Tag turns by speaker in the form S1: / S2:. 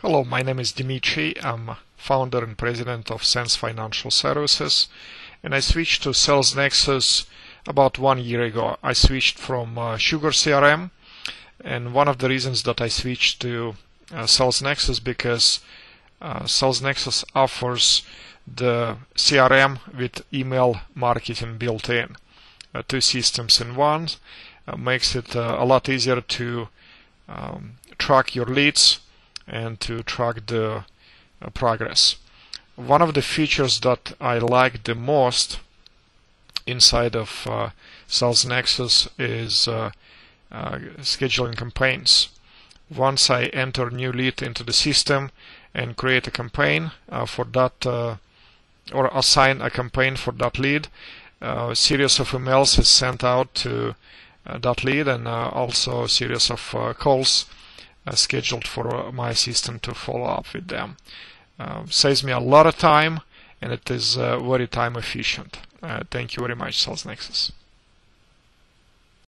S1: Hello, my name is Dimitri. I'm founder and president of Sense Financial Services, and I switched to SalesNexus about 1 year ago. I switched from Sugar CRM, and one of the reasons that I switched to SalesNexus because SalesNexus offers the CRM with email marketing built in. Two systems in one makes it a lot easier to track your leads and to track the progress. One of the features that I like the most inside of SalesNexus is scheduling campaigns. Once I enter new lead into the system and create a campaign for that or assign a campaign for that lead, a series of emails is sent out to that lead, and also a series of calls scheduled for my assistant to follow up with them. Saves me a lot of time, and it is very time efficient. Thank you very much, SalesNexus.